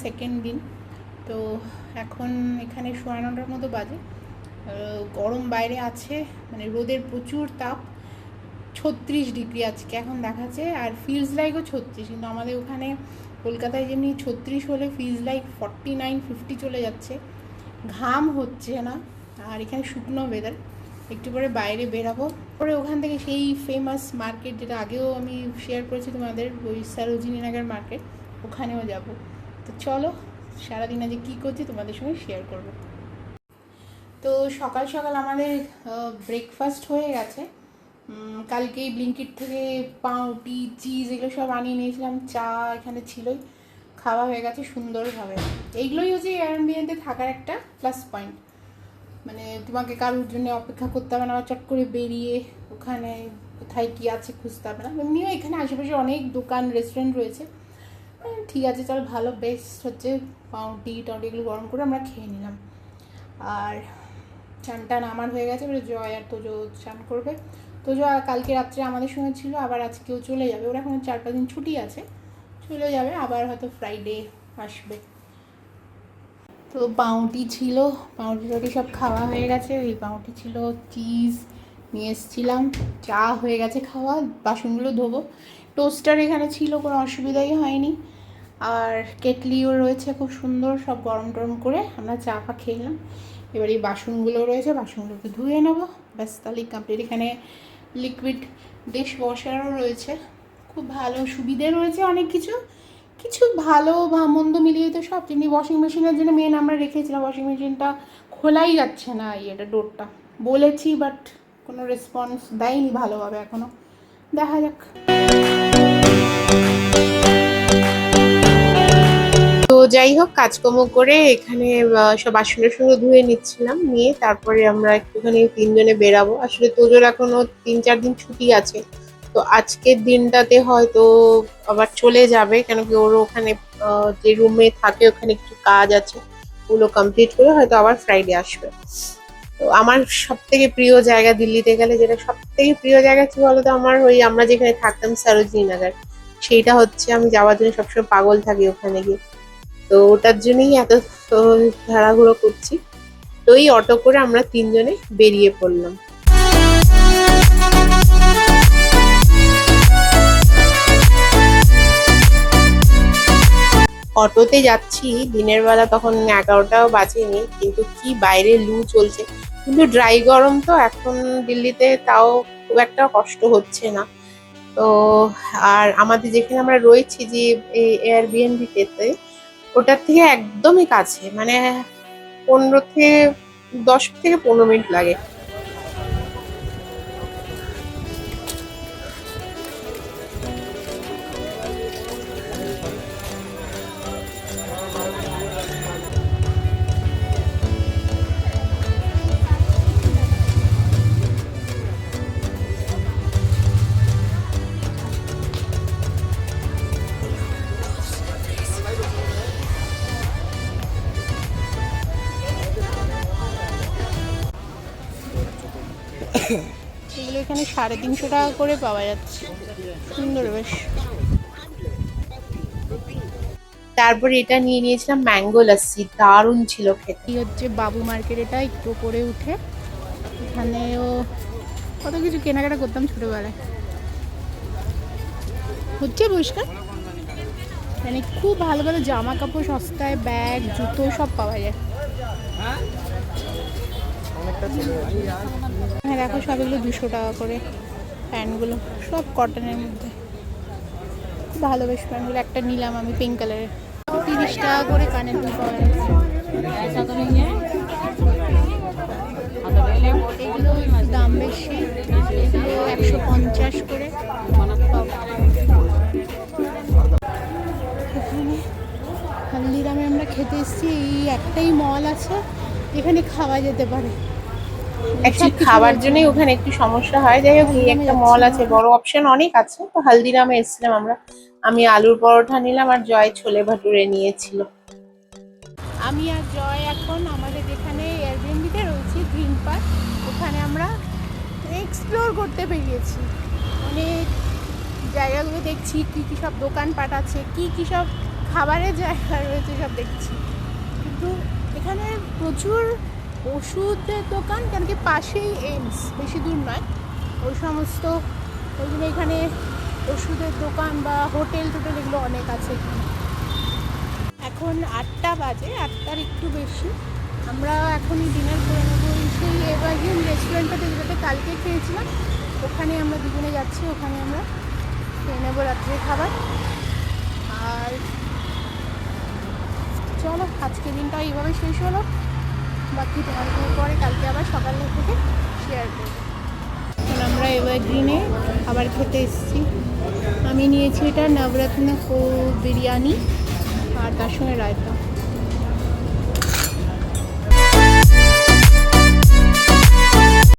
Second দিন। তো এখন এখানে 9:30টার মতো বাজে। গরম বাইরে আছে, মানে রোদের প্রচুর তাপ। 36 ডিগ্রি আজকে এখন দেখাচ্ছে, আর ফিলস লাইকও 36, কিন্তু আমাদের ওখানে কলকাতায় যেমনি 36 হলে ফিলস লাইক 49-50 চলে যাচ্ছে। ঘাম হচ্ছে না, আর এখানে শুকনো ওয়েদার। একটু পরে বাইরে বেরাবো, পরে ওখান থেকে সেই ফেমাস মার্কেট যেটা আগেও আমি শেয়ার করেছি তোমাদের, ওই সরোজিনী নগর মার্কেট, ওখানেও যাব। তো চলো সারাদিন আজকে কী করছি তোমাদের সঙ্গে শেয়ার করব। তো সকাল সকাল আমাদের ব্রেকফাস্ট হয়ে গেছে। কালকেই ব্লিঙ্কিট থেকে পাউরুটি, চিজ এগুলো সব আনিয়ে নিয়েছিলাম, চা এখানে ছিলই, খাওয়া হয়ে গেছে সুন্দরভাবে। এইগুলোই হচ্ছে এয়ারবিএনবিতে থাকার একটা প্লাস পয়েন্ট, মানে তোমাকে কারোর জন্য অপেক্ষা করতে হবে না, চট করে বেরিয়ে ওখানে কোথায় কী আছে খুঁজতে হবে না। এমনিও এখানে আশেপাশে অনেক দোকান রেস্টুরেন্ট রয়েছে। ঠিক আছে, চল ভালো, বেস্ট হচ্ছে। পাউরুটি টাউটি এগুলো গরম করে আমরা খেয়ে নিলাম। আর চান টান আমার হয়ে গেছে, এবারে জয় আর তোজো চান করবে। তোজো কালকে রাত্রে আমাদের সঙ্গে ছিল, আবার আজকেও চলে যাবে। ওরা এখন 4-5 দিন ছুটি আছে, চলে যাবে, আবার হয়তো ফ্রাইডে আসবে। তো পাউরুটি ছিল, পাউরুটি সব খাওয়া হয়ে গেছে। ওই পাউরুটি ছিল, চিজ নিয়ে এসেছিলাম, চা হয়ে গেছে খাওয়া, বাসনগুলো ধোবো। টোস্টার এখানে ছিল, কোনো অসুবিধাই হয়নি। আর কেটলিও রয়েছে খুব সুন্দর, সব গরম টরম করে আমরা চা ফা খেলাম। এবার এই বাসনগুলো রয়েছে, বাসনগুলোকে ধুয়ে নেবো, ব্যাস তাহলেই কমপ্লিট। এখানে লিকুইড ডিশ ওয়াশারও রয়েছে, খুব ভালো সুবিধে রয়েছে অনেক কিছু। কিছু ভালো বা মন্দ মিলিয়ে তো সব। যেমনি ওয়াশিং মেশিনের জন্য মেন আমরা রেখেছিলাম, ওয়াশিং মেশিনটা খোলাই যাচ্ছে না, এটা ডোরটা বলেছি, বাট কোনো রেসপন্স দেয়নি ভালোভাবে এখনও, দেখা যাক। তো যাই হোক, কাজকর্ম করে এখানে সব বাসনের সঙ্গে ধুয়ে নিচ্ছিলাম, নিয়ে তারপরে আমরা একটুখানি 3 জনে বেরাবো। আসলে তোজোর এখনো 3-4 দিন ছুটি আছে, তো আজকের দিনটাতে হয়তো আবার চলে যাবে, কেন কি ওর ওখানে যে রুমে থাকে ওখানে একটু কাজ আছে, ওগুলো কমপ্লিট করে হয়তো আবার ফ্রাইডে আসবে। তো আমার সব থেকে প্রিয় জায়গা দিল্লিতে গেলে, যেটা সব থেকে প্রিয় জায়গা কি বলতো, আমার ওই আমরা যেখানে থাকতাম সরোজিনী নগর, সেইটা হচ্ছে আমি যাওয়ার জন্য সবসময় পাগল থাকি ওখানে গিয়ে। তো ওটার জন্যই এত তাড়াহুড়ো করছি। তো এই অটো করে আমরা 3 জনে বেরিয়ে পড়লাম। অটোতে যাচ্ছি দিনের বেলা, তখন 11টাও বাজেনি, কিন্তু কি বাইরে লু চলছে, কিন্তু ড্রাই গরম তো এখন দিল্লিতে, তাও খুব একটা কষ্ট হচ্ছে না। তো আর আমাদের যেখানে আমরা রয়েছি যে এয়ারবিএনবিতে, ওটার থেকে একদমই কাছে, মানে 10 থেকে 15 মিনিট লাগে। এগুলো এখানে 350 টাকা করে পাওয়া যাচ্ছে, সুন্দর বেশ। তারপরে এটা নিয়ে নিয়েছিলাম ম্যাঙ্গো লাসি, দারুণ ছিল খেতে। এই হচ্ছে বাবু মার্কেট, এটা একটু করে উঠে, এখানেও কত কিছু কেনাকাটা করতাম ছোটোবেলায়। হচ্ছে পরিষ্কার, মানে খুব ভালো ভালো জামা কাপড়, সস্তায় ব্যাগ, জুতো সব পাওয়া যায়। হ্যাঁ দেখো, সব এগুলো 200 টাকা করে, প্যান্টগুলো সব কটনের মধ্যে, খুব ভালো বেশ প্যান্টগুলো। একটা নিলাম আমি পিঙ্ক কালারের, 30 টাকা করে কানের দুল পাওয়া যাচ্ছে। এগুলো দাম বেশি, এগুলো 150 করে। এখানে হলদিরামে আমরা খেতে এসেছি, এই একটাই মল আছে এখানে খাওয়া যেতে পারে। খাবার জন্যই ওখানে একটু সমস্যা হয়, যাই হোক এই একটা মল আছে, বড় অপশন অনেক আছে। তো হলদিরামে এসেছিলাম আমরা, আমি আলুর পরোটা নিলাম আর জয় ছোলে ভাটুরে নিয়েছিল। আমি আর জয় এখন আমাদের যেখানে এয়ারবিএনবিতে রয়েছি গ্রিন পার্ক, ওখানে আমরা এক্সপ্লোর করতে বেরিয়েছি। অনেক জায়গাগুলো দেখছি, কী কী সব দোকানপাট আছে, কী কী সব খাবারের জায়গা রয়েছে সব দেখছি, কিন্তু এখানে প্রচুর ওষুধের দোকান, কেন কি পাশেই এইমস, বেশি দূর নয় ওই সমস্ত, ওই জন্য এখানে ওষুধের দোকান বা হোটেল টোটেল এগুলো অনেক আছে এখানে। এখন 8টা বাজে, 8টার একটু বেশি। আমরা এখনই ডিনার করে নেবো সেই এভারগ্রিন রেস্টুরেন্টটাতে, যেটাতে কালকে খেয়েছিলাম, ওখানে আমরা দুজনে যাচ্ছি, ওখানে আমরা খেয়ে নেবো রাত্রের খাবার। আর চলো আজকের দিনটা এইভাবে শেষ হলো, বাকি তোমাদের পরে কালকে আবার সকাল থেকে শেয়ার করবো। এখন আমরা এভারগ্রিনে খাবার খেতে এসেছি। আমি নিয়েছি এটা নবরত্ন বিরিয়ানি আর তার সঙ্গে রায়তা।